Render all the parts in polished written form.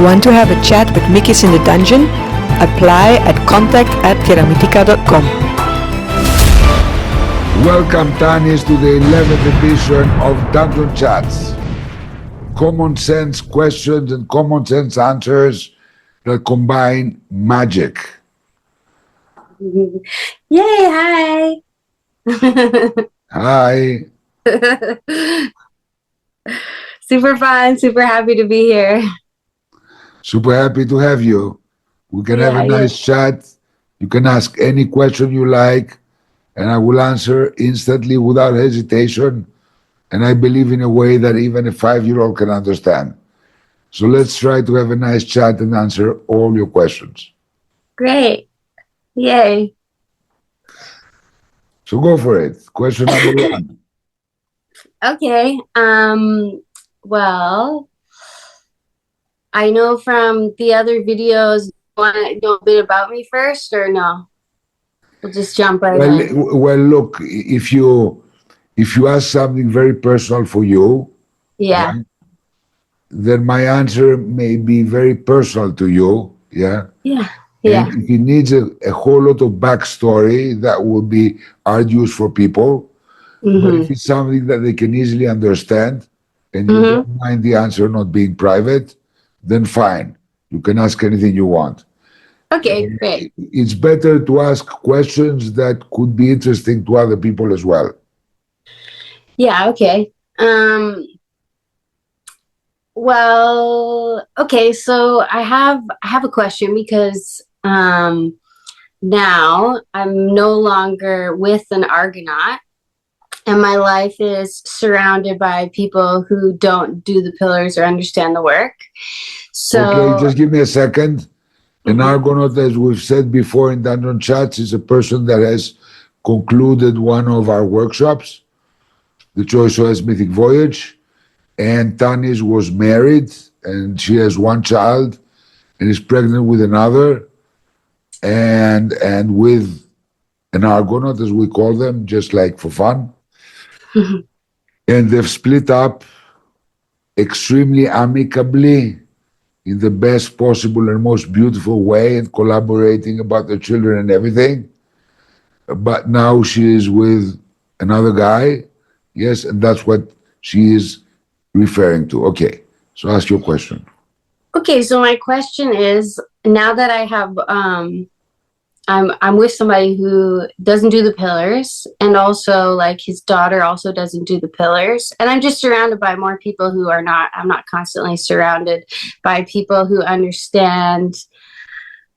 Want to have a chat with Mikis in the dungeon? Apply at contact@keramitica.com. Welcome, Tanis, to the 11th edition of Dungeon Chats. Common sense questions and common sense answers that combine magic. Yay, hi. Hi. Super fun, super happy to be here. Super happy to have you. We can have a nice chat. You can ask any question you like, and I will answer instantly without hesitation. And I believe in a way that even a 5-year-old can understand. So let's try to have a nice chat and answer all your questions. Great. Yay. So go for it. Question number one. Okay. Well, I know from the other videos, you want to know a bit about me first or no? We'll just jump right in. Well, look, if you ask something very personal for you, Yeah. then my answer may be very personal to you, yeah? Yeah. Yeah. And if it needs a whole lot of backstory, that will be arduous for people. But if it's something that they can easily understand, and you don't mind the answer not being private, then fine. You can ask anything you want. Okay, great. It's better to ask questions that could be interesting to other people as well. Yeah, okay. Well, okay, so I have a question because now I'm no longer with an Argonaut, and my life is surrounded by people who don't do the pillars or understand the work. So Okay, just give me a second. An Argonaut, as we've said before in Dungeon Chats, is a person that has concluded one of our workshops, the Choice OS Mythic Voyage, and Tanis was married, and she has one child, and is pregnant with another, and with an Argonaut, as we call them, just like for fun. And they've split up extremely amicably in the best possible and most beautiful way, and collaborating about their children and everything. But now she is with another guy, yes, and that's what she is referring to. Okay, so ask your question. okay, so my question is, now that I have I'm with somebody who doesn't do the pillars, and also like his daughter also doesn't do the pillars, and I'm just surrounded by more people who are not. I'm not constantly surrounded by people who understand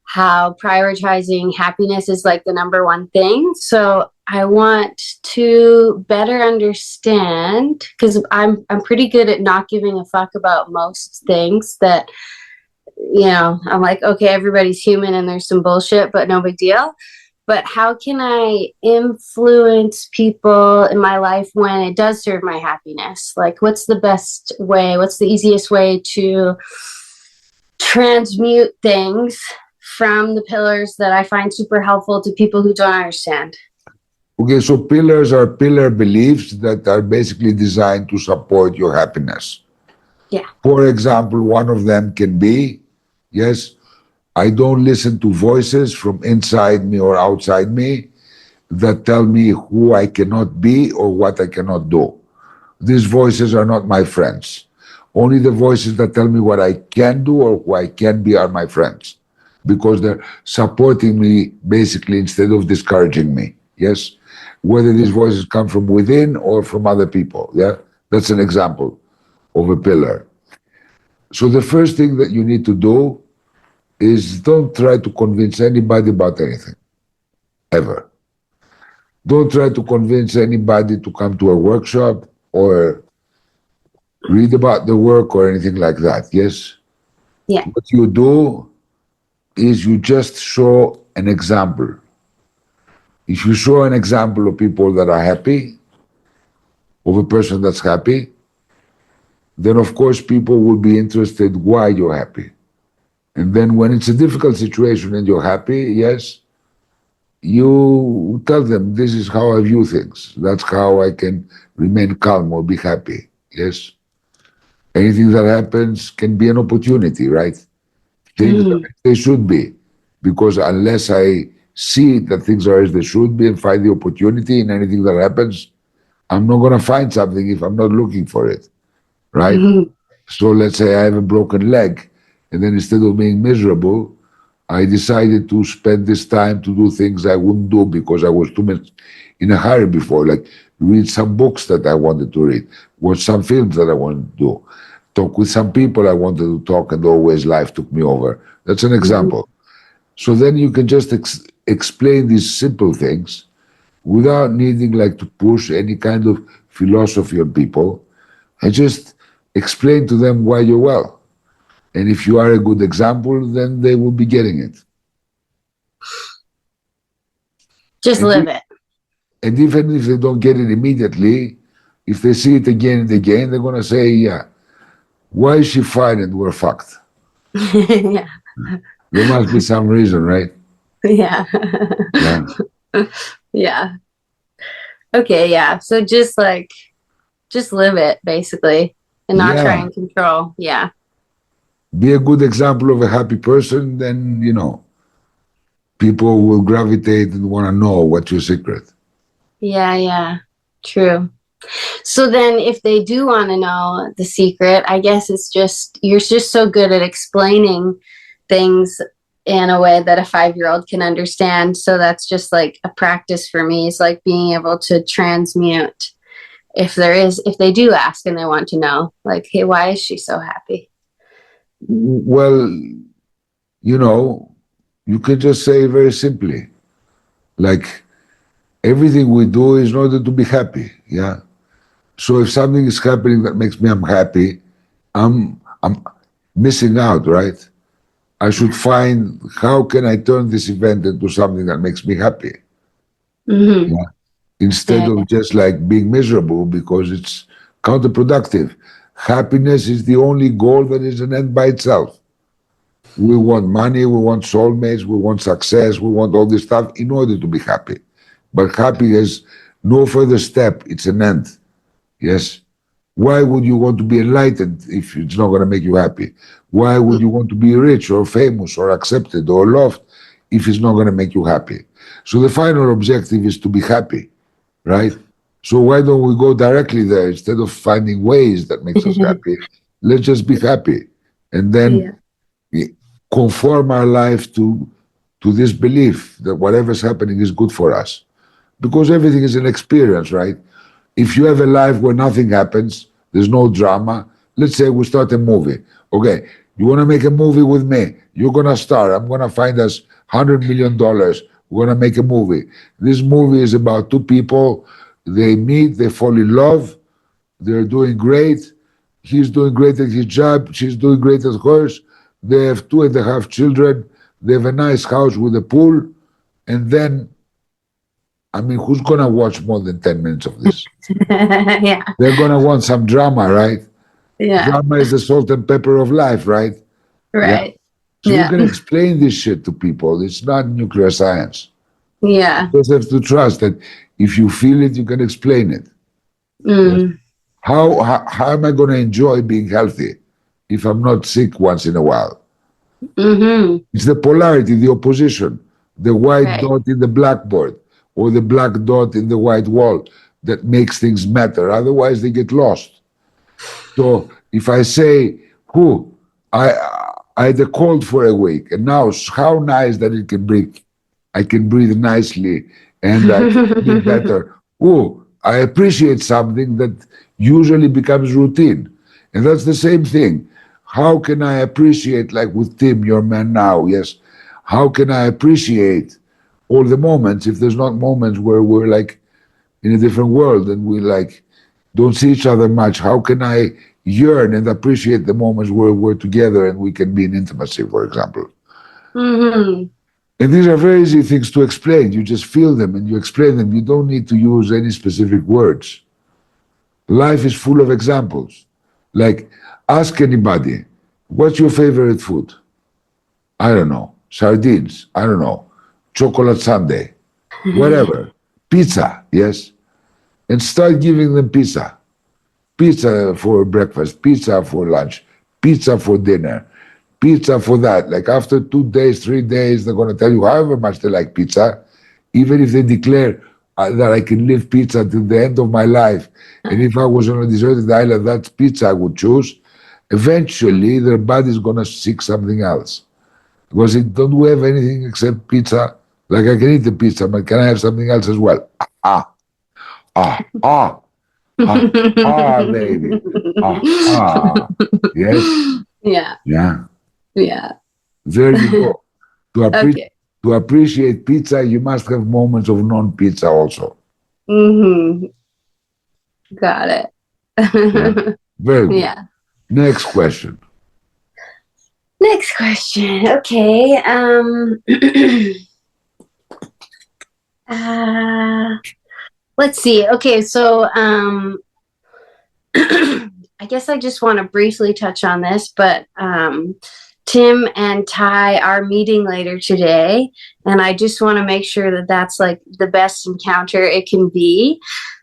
how prioritizing happiness is like the number one thing. So I want to better understand, because I'm pretty good at not giving a fuck about most things that, you know, I'm like, okay, everybody's human and there's some bullshit, but no big deal. But how can I influence people in my life when it does serve my happiness? Like, what's the best way? What's the easiest way to transmute things from the pillars that I find super helpful to people who don't understand? Okay, so pillars are pillar beliefs that are basically designed to support your happiness. Yeah. For example, one of them can be, yes, I don't listen to voices from inside me or outside me that tell me who I cannot be or what I cannot do. These voices are not my friends. Only the voices that tell me what I can do or who I can be are my friends, because they're supporting me basically instead of discouraging me. Yes, whether these voices come from within or from other people. Yeah, that's an example of a pillar. So the first thing that you need to do is don't try to convince anybody about anything, ever. Don't try to convince anybody to come to a workshop or read about the work or anything like that, yes? Yeah. What you do is you just show an example. If you show an example of people that are happy, of a person that's happy, then of course people will be interested why you're happy. And then when it's a difficult situation and you're happy, yes, you tell them, this is how I view things. That's how I can remain calm or be happy, yes? Anything that happens can be an opportunity, right? Things are Mhm. as they should be. Because unless I see that things are as they should be and find the opportunity in anything that happens, I'm not going to find something if I'm not looking for it, right? Mhm. So let's say I have a broken leg, and then instead of being miserable, I decided to spend this time to do things I wouldn't do because I was too much in a hurry before, like read some books that I wanted to read, watch some films that I wanted to do, talk with some people I wanted to talk, and always life took me over. That's an Mhm. example. So then you can just explain these simple things without needing like to push any kind of philosophy on people, and just explain to them why you're well. And if you are a good example, then they will be getting it. Just And, live it. and even if they don't get it immediately, if they see it again and again, they're going to say, yeah, why is she fine and we're fucked? Yeah. There must be some reason, right? Yeah. Yeah. Yeah. Okay, yeah. So just live it basically and not try Yeah. and control. Yeah. Be a good example of a happy person, then, people will gravitate and want to know what's your secret. Yeah, yeah. True. So then if they do want to know the secret, I guess it's just you're just so good at explaining things in a way that a 5-year-old can understand. So that's just like a practice for me. It's like being able to transmute if they do ask and they want to know, like, hey, why is she so happy? Well, you know, you can just say very simply, like, everything we do is in order to be happy. Yeah. So if something is happening that makes me unhappy, I'm missing out, right? I should find how can I turn this event into something that makes me happy. Mm-hmm. Yeah. Instead Yeah, of just like being miserable because it's counterproductive. Happiness is the only goal that is an end by itself. We want money, we want soulmates, we want success, we want all this stuff in order to be happy. But happy is no further step, it's an end. Yes? Why would you want to be enlightened if it's not going to make you happy? Why would you want to be rich or famous or accepted or loved if it's not going to make you happy? So the final objective is to be happy, right? So why don't we go directly there instead of finding ways that makes us yeah. happy? Let's just be happy, and then Yeah. conform our life to this belief that whatever's happening is good for us, because everything is an experience, right? If you have a life where nothing happens, there's no drama. Let's say we start a movie. Okay, you want to make a movie with me? You're gonna star. I'm gonna find us $100 million. We're gonna make a movie. This movie is about two people. They meet, they fall in love, they're doing great. He's doing great at his job. She's doing great at hers. They have 2.5 children. They have a nice house with a pool. And then, I mean, who's going to watch more than 10 minutes of this? Yeah. They're going to want some drama, right? Yeah. Drama is the salt and pepper of life, right? Yeah. Right. So you Yeah. can explain this shit to people. It's not nuclear science. Yeah. You just have to trust that if you feel it, you can explain it. Yes. Mm. How am I going to enjoy being healthy if I'm not sick once in a while? Mm-hmm. It's the polarity, the opposition, the white Right. dot in the blackboard or the black dot in the white wall that makes things matter. Otherwise, they get lost. So if I say, "Who I I had a cold for a week, and now how nice that it can breathe. I can breathe nicely, and I can sleep better. Oh, I appreciate something that usually becomes routine, and that's the same thing. How can I appreciate, like with Tim, your man now? Yes, how can I appreciate all the moments if there's not moments where we're like in a different world and we like don't see each other much? How can I yearn and appreciate the moments where we're together and we can be in intimacy, for example? Mm-hmm. And these are very easy things to explain. You just feel them and you explain them. You don't need to use any specific words. Life is full of examples. Like, ask anybody, what's your favorite food? I don't know. Sardines. I don't know. Chocolate sundae. Whatever. Pizza. Yes. And start giving them pizza. pizza for breakfast, pizza for lunch, pizza for dinner, pizza for that. Like after 2 days, 3 days, they're going to tell you however much they like pizza, even if they declare that I can live pizza till the end of my life. And if I was on a deserted island, that's pizza I would choose. Eventually, their body's going to seek something else. Because it don't have anything except pizza. Like I can eat the pizza, but can I have something else as well? Ah, ah, ah, baby. Yes, Yeah. yeah. Yeah. There you go. To, Okay. to appreciate pizza, you must have moments of non-pizza also. Got it. Very good. Yeah. Next question. Next question. Okay. Let's see. Okay, so I guess I just want to briefly touch on this, but Tim and Ty are meeting later today, and I just want to make sure that that's like the best encounter it can be.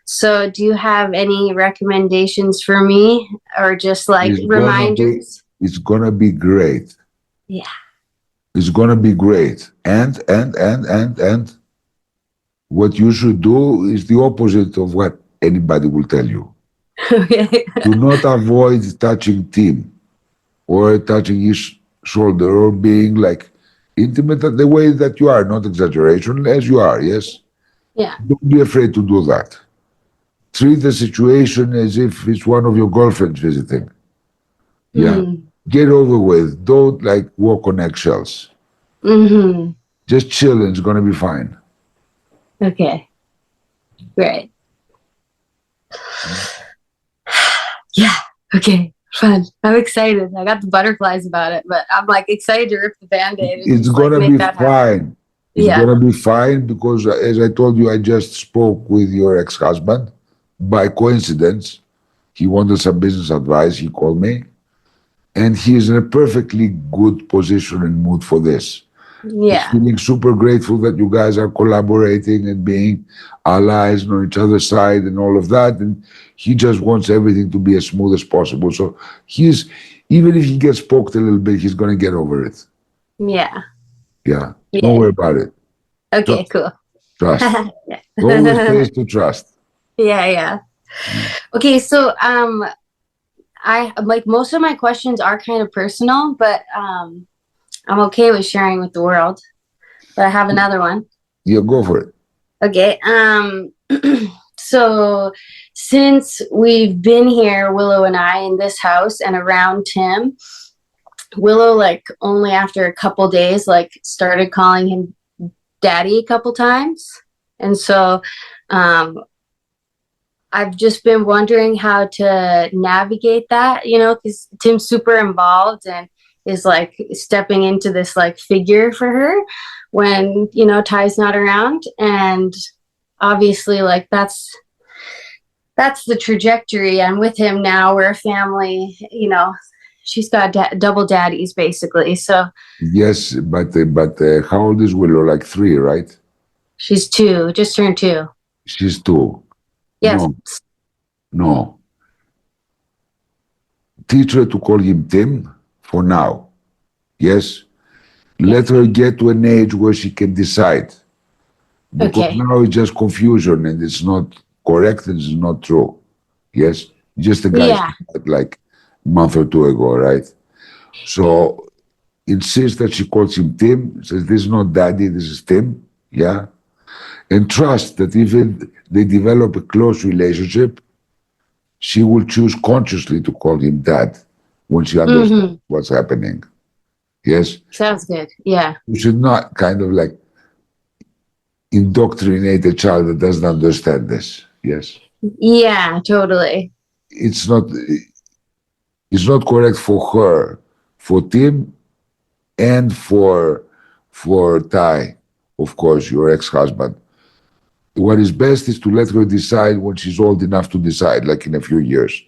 So, do you have any recommendations for me, or just like reminders? It's gonna be great. Yeah. It's gonna be great. And what you should do is the opposite of what anybody will tell you. Okay. Do not avoid touching Tim or touching his shoulder or being like intimate the way that you are, not exaggeration, as you are, yes? Yeah. Don't be afraid to do that. Treat the situation as if it's one of your girlfriends visiting. Yeah. Get over with. Don't like walk on eggshells. Just chill and it's gonna be fine. Okay. Great. Yeah. Okay. Fun. I'm excited. I got the butterflies about it, but I'm like excited to rip the Band-Aid. And It's just, gonna like, be make that fine. happen. It's Yeah. gonna be fine because, as I told you, I just spoke with your ex-husband. By coincidence, he wanted some business advice. He called me, and he is in a perfectly good position and mood for this. He's Yeah. feeling super grateful that you guys are collaborating and being allies on each other's side and all of that. And he just wants everything to be as smooth as possible. So he's, even if he gets poked a little bit, he's gonna get over it. Yeah. Yeah. Yeah. Don't worry about it. Okay, cool. Trust. Yeah. Always pays to trust. Yeah. Okay, so I like most of my questions are kind of personal, but I'm okay with sharing with the world. But I have another one. Yeah, go for it. Okay. So since we've been here, Willow and I, in this house and around Tim, Willow, like, only after a couple days, like, started calling him daddy a couple times. And so I've just been wondering how to navigate that, you know, because Tim's super involved and is like stepping into this like figure for her when, you know, Ty's not around. And obviously, like, that's the trajectory. I'm with him now. We're a family, you know. She's got double daddies basically. So Yes, but how old is Willow? Like 3, right? she's 2, just turned 2. She's 2. Yes. No. Teach her to call him Tim for now. Yes? Let her get to an age where she can decide. Because Okay. now it's just confusion and it's not correct and it's not true. Yes? Just a guy Yeah. like a month or 2 ago, right? So insist that she calls him Tim, says this is not daddy, this is Tim. Yeah? And trust that even they develop a close relationship, she will choose consciously to call him dad when she understands what's happening. Yes? Sounds good. Yeah. You should not kind of like indoctrinate a child that doesn't understand this. Yes? Yeah, totally. It's not correct for her, for Tim, and for Ty, of course, your ex-husband. What is best is to let her decide when she's old enough to decide, like in a few years.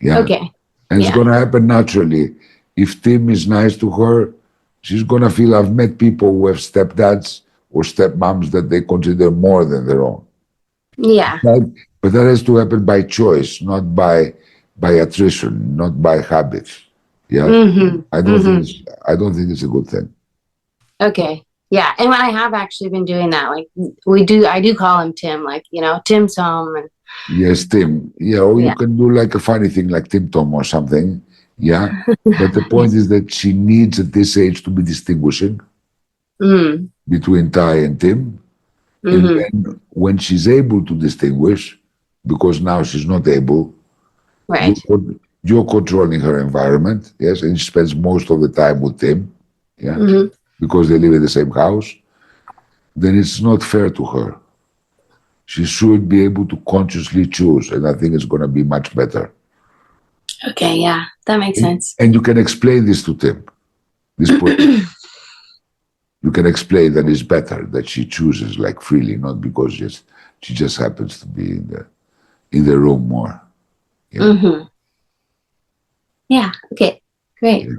Yeah. Okay. And it's going to happen naturally. If Tim is nice to her, she's going to feel, I've met people who have stepdads or stepmoms that they consider more than their own. Yeah. But that has to happen by choice, not by attrition, not by habit. Yeah, Mm-hmm. I don't think it's a good thing. Okay. Yeah. And when I have actually been doing that, like I do call him Tim, like, Tim's home. And Yes, Tim. Yeah, or you yeah. can do like a funny thing like Tim Tom or something. Yeah. But the Yeah. point is that she needs at this age to be distinguishing Mm-hmm. between Ty and Tim. And Mm-hmm. then when she's able to distinguish, because now she's not able, you're, Right. you're controlling her environment. Yes. And she spends most of the time with Tim. Yeah. Mm-hmm. Because they live in the same house. Then it's not fair to her. She should be able to consciously choose. And I think it's going to be much better. Okay. Yeah. That makes sense. And you can explain this to Tim. This point, you can explain that it's better that she chooses like freely, not because she just happens to be in the room more. Yeah. Mm-hmm. Yeah. Okay. Great. Yeah.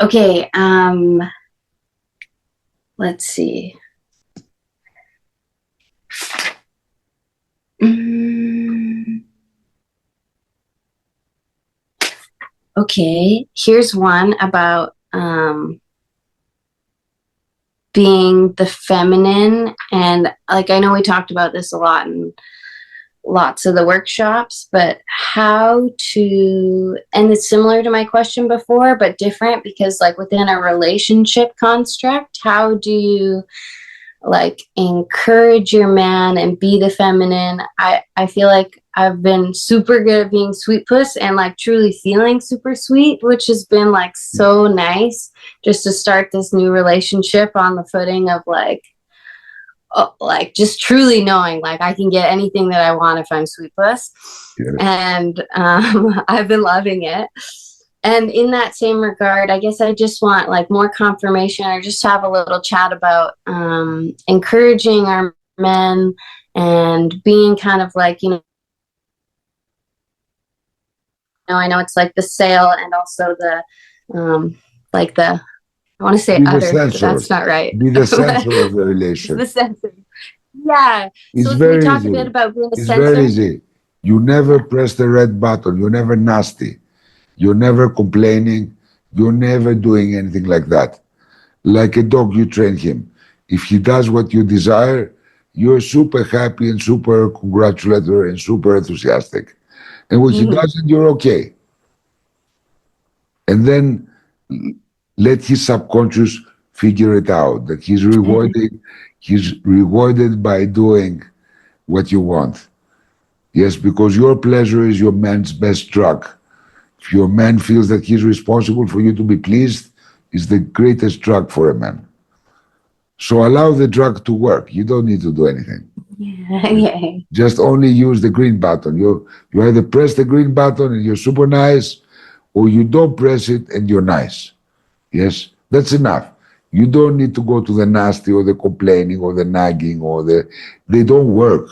Okay. Let's see. Okay. Here's one about being the feminine, and like I know we talked about this a lot in lots of the workshops, but how to, and it's similar to my question before but different, because like within a relationship construct, how do you like encourage your man and be the feminine? I feel like I've been super good at being sweet puss and like truly feeling super sweet, which has been like so nice just to start this new relationship on the footing of like just truly knowing like I can get anything that I want if I'm sweet puss. Yes. And I've been loving it. And in that same regard, I guess I just want like more confirmation or just have a little chat about encouraging our men and being kind of like, I know it's like the sale and also the like the, I want to say Be the other, but censor. that's not right. Be the censor of the relation. The censor. Yeah. It's So very we talked easy. a bit about being a It's censor. very easy. You never press the red button. You're never nasty. You're never complaining. You're never doing anything like that. Like a dog, you train him. If he does what you desire, you're super happy and super congratulatory and super enthusiastic. And when he doesn't, you're okay. And then let his subconscious figure it out that he's rewarded by doing what you want. Yes, because your pleasure is your man's best drug. If your man feels that he's responsible for you to be pleased, it's the greatest drug for a man. So allow the drug to work. You don't need to do anything. Yeah. Just only use the green button. You either press the green button and you're super nice, or you don't press it and you're nice. Yes, that's enough. You don't need to go to the nasty or the complaining or the nagging or they don't work.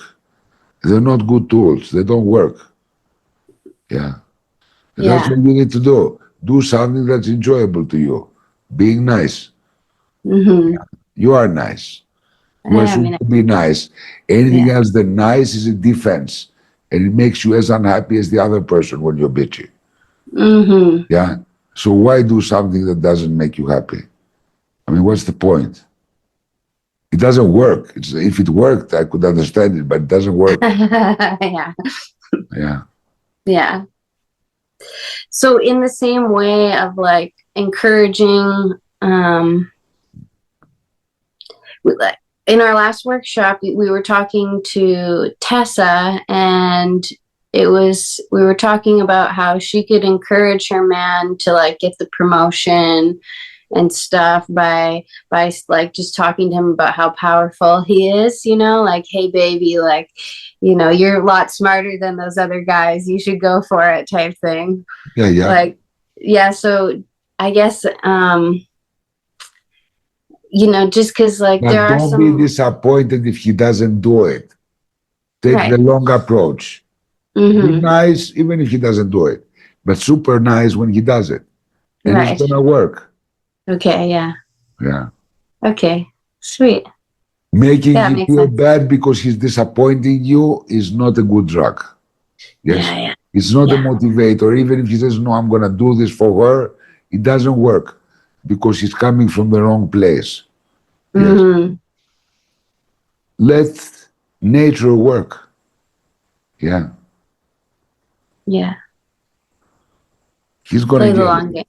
They're not good tools. They don't work. Yeah. That's what you need to do. Do something that's enjoyable to you. Being nice. Mm-hmm. You are nice. You are supposed to be nice. Anything else than nice is a defense. And it makes you as unhappy as the other person when you're bitchy. Mm-hmm. Yeah. So why do something that doesn't make you happy? I mean, what's the point? It doesn't work. If it worked, I could understand it, but it doesn't work. Yeah. Yeah. Yeah. So in the same way of like encouraging, in our last workshop, we were talking to Tessa, and we were talking about how she could encourage her man to like get the promotion and stuff by like just talking to him about how powerful he is, like, hey baby, like, you're a lot smarter than those other guys, you should go for it type thing. Yeah. Like, yeah. So I guess just because like But there are don't some. be disappointed if he doesn't do it. Take Right. the long approach. Mm-hmm. Be nice even if he doesn't do it, but super nice when he does it. And it's gonna work. Okay, yeah. Yeah. Okay, sweet. Making Yeah, it you makes feel sense. bad because he's disappointing you is not a good drug. Yes. Yeah, yeah. It's not a Yeah. motivator. Even if he says, no, I'm going to do this for her, it doesn't work because he's coming from the wrong place. Yes. Mm-hmm. Let nature work. Yeah. Yeah. He's going to Play the get long it. game.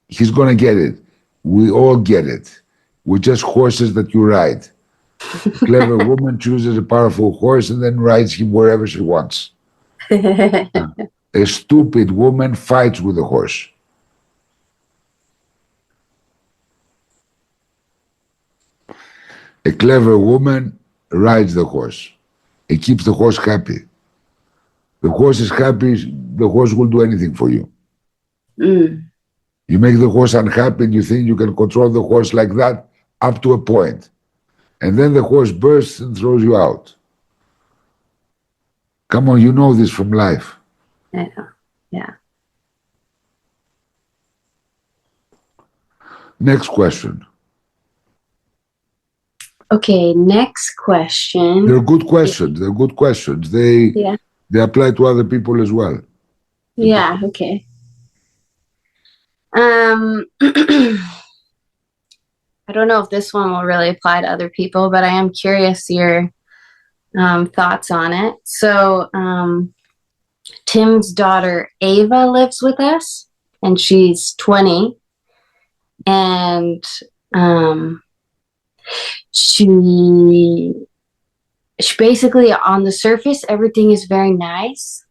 He's going to get it. We all get it. We're just horses that you ride. A clever woman chooses a powerful horse and then rides him wherever she wants. A stupid woman fights with a horse. A clever woman rides the horse. It keeps the horse happy. The horse is happy, the horse will do anything for you. Mm. You make the horse unhappy and you think you can control the horse like that up to a point. And then the horse bursts and throws you out. Come on, you know this from life. I know. Yeah. Next question. Okay, next question. They're good questions. They're good questions. Yeah. They apply to other people as well. Yeah, okay. I don't know if this one will really apply to other people, but I am curious your thoughts on it. So, Tim's daughter Ava lives with us, and she's 20, and she basically, on the surface, everything is very nice,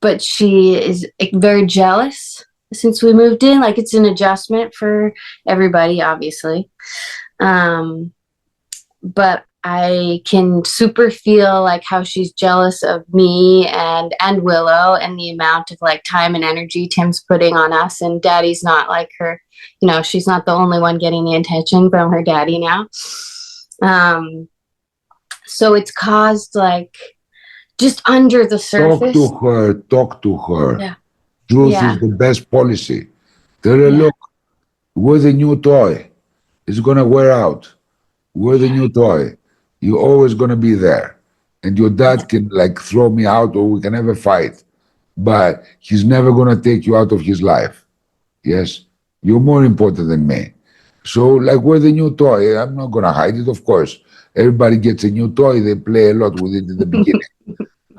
but she is very jealous since we moved in. Like, it's an adjustment for everybody, obviously. But I can super feel like how she's jealous of me and Willow, and the amount of like time and energy Tim's putting on us. And Daddy's not like her, she's not the only one getting the attention from her daddy now. So it's caused like just under the surface. Talk to her. Yeah. Truth Yeah. is the best policy. Tell her, Yeah. look, we're the new toy. It's gonna wear out. We're the new toy. You're always gonna be there. And your dad can like throw me out or we can have a fight. But he's never gonna take you out of his life. Yes? You're more important than me. So like we're the new toy. I'm not gonna hide it, of course. Everybody gets a new toy, they play a lot with it in the beginning.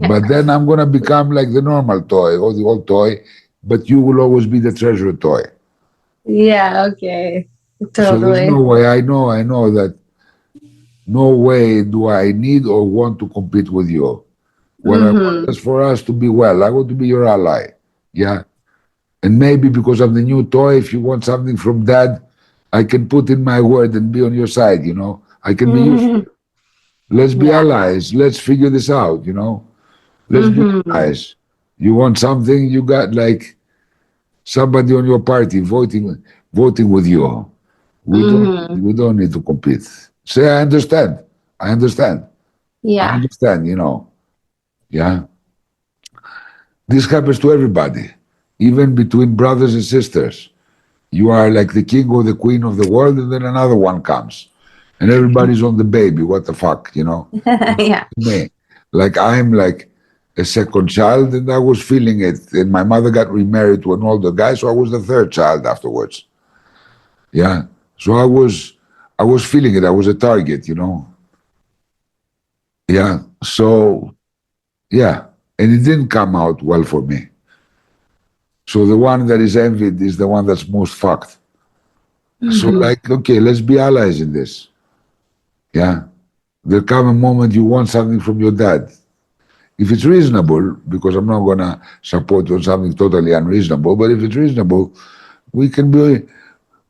But then I'm gonna become like the normal toy or the old toy, but you will always be the treasure toy. Yeah, okay. So there's no Totally. way. I know that no way do I need or want to compete with you. What I want Mm-hmm. is for us to be well. I want to be your ally. Yeah. And maybe because I'm the new toy, if you want something from dad, I can put in my word and be on your side, I can be useful. Let's be Yeah. allies. Let's figure this out, Let's be Mm-hmm. allies. You want something, you got like somebody on your party voting with you. Mm-hmm. We don't need to compete. Say I understand. I understand. I Yeah. understand, Yeah. This happens to everybody, even between brothers and sisters. You are like the king or the queen of the world, and then another one comes, and everybody's on the baby. What the fuck, Yeah. Me, like I'm like a second child, and I was feeling it. And my mother got remarried to an older guy, so I was the third child afterwards. Yeah, so I was feeling it. I was a target, Yeah, so yeah, and it didn't come out well for me. So the one that is envied is the one that's most fucked. So Mm-hmm. like, okay, let's be allies in this. Yeah. There'll come a moment you want something from your dad. If it's reasonable, because I'm not gonna support you on something totally unreasonable, but if it's reasonable, we can be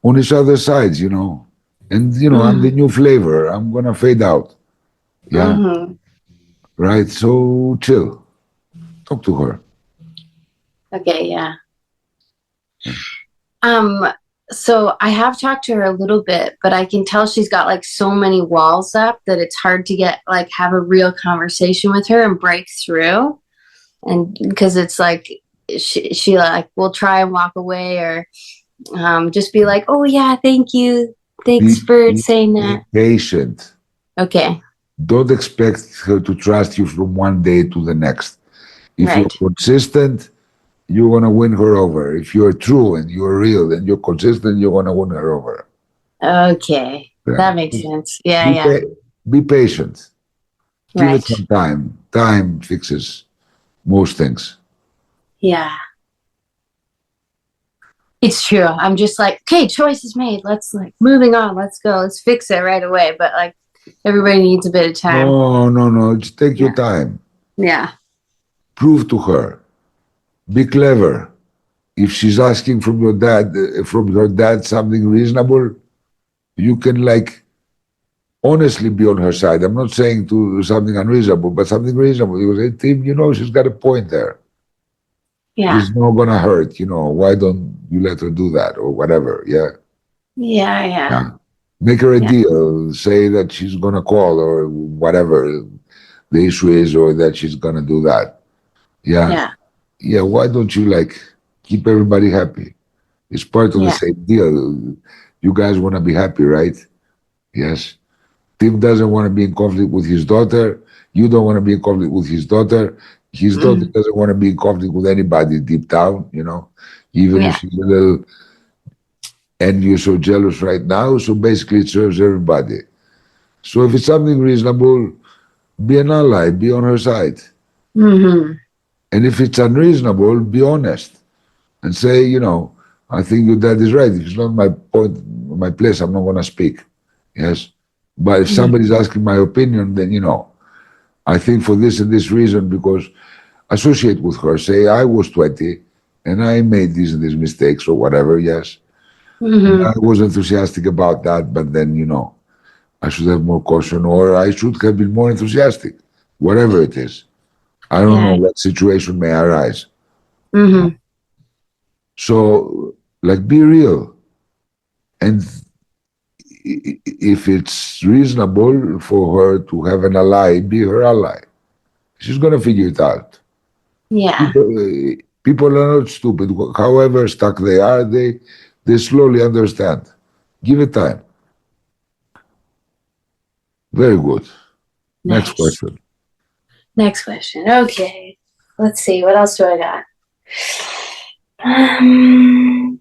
on each other's sides, And I'm the Mm-hmm. new flavor. I'm gonna fade out. Yeah. Mm-hmm. Right. So chill. Talk to her. Okay, yeah. Um, so I have talked to her a little bit, but I can tell she's got like so many walls up that it's hard to have a real conversation with her and break through. And because it's like she like will try and walk away or just be like, oh yeah, thank you. Thanks for Be saying that. patient. Okay. Don't expect her to trust you from one day to the next. If you're Right. consistent, you're going to win her over. If you're true and you're real and you're consistent, you're going to win her over. Okay. Yeah. That makes sense. Yeah, Be, yeah. be patient. Give it Right. some time. Time fixes most things. Yeah. It's true. I'm just like, okay, choice is made. Let's like moving on. Let's go. Let's fix it right away. But like everybody needs a bit of time. No, no, no. Just take your Yeah. time. Yeah. Prove to her. Be clever. If she's asking from her dad something reasonable, you can like honestly be on her side. I'm not saying to something unreasonable, but something reasonable. You say, Tim, she's got a point there. Yeah. It's not gonna hurt. Why don't you let her do that or whatever? Yeah. Yeah. Yeah. Yeah. Make her a Yeah. deal. Say that she's gonna call or whatever the issue is, or that she's gonna do that. Yeah. Yeah. Yeah. Why don't you like keep everybody happy? It's part of the Yeah. same deal. You guys want to be happy, right? Yes. Tim doesn't want to be in conflict with his daughter. You don't want to be in conflict with his daughter. His daughter Mm. doesn't want to be in conflict with anybody deep down, even if Yeah. she's a little envious or jealous right now. So basically, it serves everybody. So if it's something reasonable, be an ally, be on her side. Mm-hmm. And if it's unreasonable, be honest and say, I think your dad is right. If it's not my place, I'm not going to speak. Yes. But if somebody's asking my opinion, then, I think for this and this reason, because associate with her, say, I was 20 and I made these and these mistakes or whatever. Yes. And Mm-hmm. I was enthusiastic about that, but then, I should have more caution or I should have been more enthusiastic, whatever it is. I don't know Yeah. what situation may arise. Mm-hmm. So, like, be real. And if it's reasonable for her to have an ally, be her ally. She's going to figure it out. Yeah. People are not stupid. However stuck they are, they slowly understand. Give it time. Very good. Next Nice. question. Next question. Okay. Let's see. What else do I got? Um,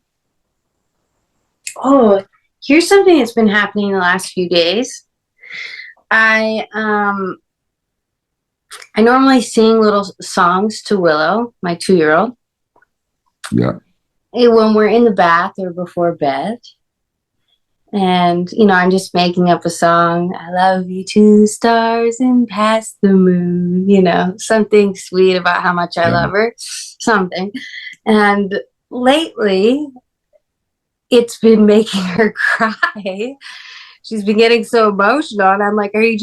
oh, here's something that's been happening the last few days. I normally sing little songs to Willow, my 2-year-old, Yeah. when we're in the bath or before bed. And, I'm just making up a song. I love you, 2 stars and past the moon, something sweet about how much I Yeah. love her, something. And lately, it's been making her cry. She's been getting so emotional. And I'm like, are you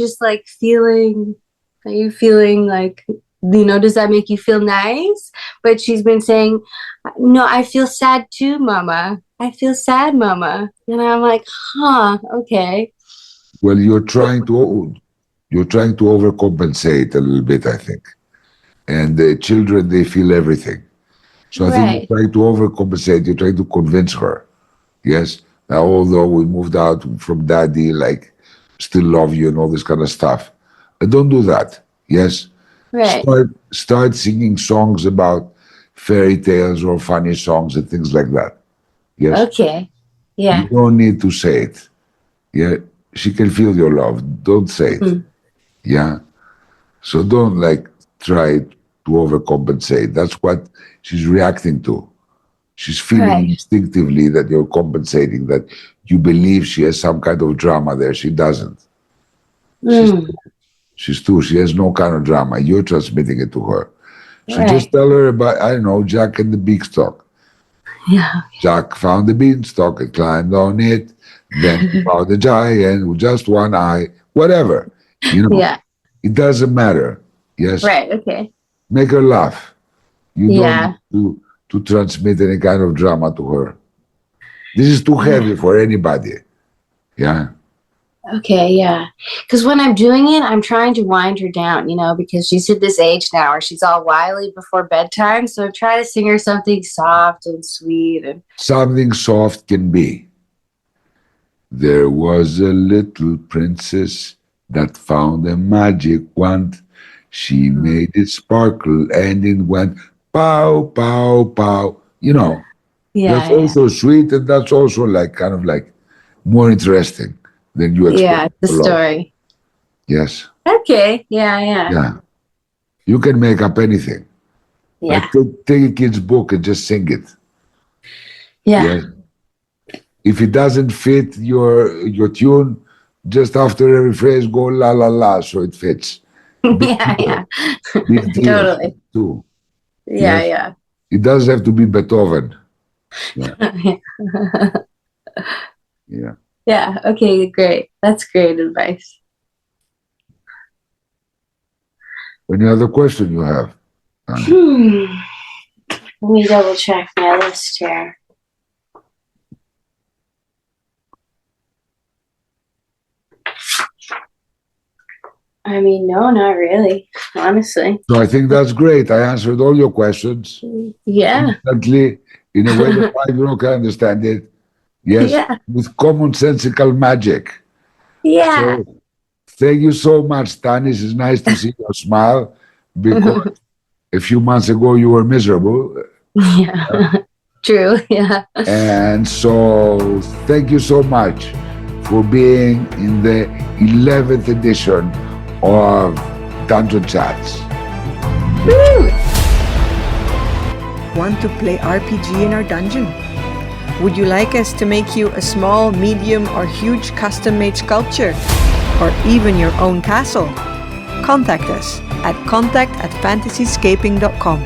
feeling like, does that make you feel nice? But she's been saying, no, I feel sad too, Mama. I feel sad, Mama. And I'm like, okay. Well, you're trying to overcompensate a little bit, I think. And the children, they feel everything. So I think Right. you're trying to overcompensate. You're trying to convince her. Yes. Now, although we moved out from daddy, like, still love you and all this kind of stuff. Don't do that. Yes. Right. Start singing songs about fairy tales or funny songs and things like that. Yes. Okay. You Yeah. don't need to say it. Yeah. She can feel your love. Don't say it. Mhm. Yeah. So don't like try to overcompensate. That's what she's reacting to. She's feeling Right. instinctively that you're compensating, that you believe she has some kind of drama there. She doesn't. She's Mm. she's two. She has no kind of drama. You're transmitting it to her. So just Right. tell her about, I don't know, Jack and the Beanstalk. Yeah. Jack found the beanstalk and climbed on it. Then he found the giant with just one eye. Whatever. Yeah. It doesn't matter. Yes. Right. Okay. Make her laugh. You don't Yeah. need to transmit any kind of drama to her. This is too Yeah. heavy for anybody. Yeah. Okay, yeah. Because when I'm doing it, I'm trying to wind her down, because she's at this age now where she's all wily before bedtime. So I'm trying to sing her something soft and sweet. And Something soft can be. There was a little princess that found a magic wand. She made it sparkle and it went pow, pow, pow. You know, that's Yeah, also sweet and that's also like kind of like more interesting than you yeah. explain The below. story. Yes. Okay. Yeah. Yeah. You can make up anything. Yeah. Like take a kid's book and just sing it. Yeah. Yes. If it doesn't fit your tune, just after every phrase go la la la so it fits. Big Yeah. deal. Yeah. Big deal Totally. too. Yeah. Yes. Yeah. It doesn't have to be Beethoven. Yeah. Yeah. Yeah. Okay. Great. That's great advice. Any other question you have, Tanis? Let me double check my list here. I mean, no, not really, honestly. So I think that's great. I answered all your questions Yeah. instantly in a way that 5-year-old can understand it. Yes, Yeah. with commonsensical magic. Yeah. So thank you so much, Tanis. It's nice to see your smile because a few months ago you were miserable. Yeah. True. Yeah. And so thank you so much for being in the 11th edition of Dungeon Chats. Woo! Want to play RPG in our dungeon? Would you like us to make you a small, medium, or huge custom-made sculpture? Or even your own castle? Contact us at contact@fantasyscaping.com.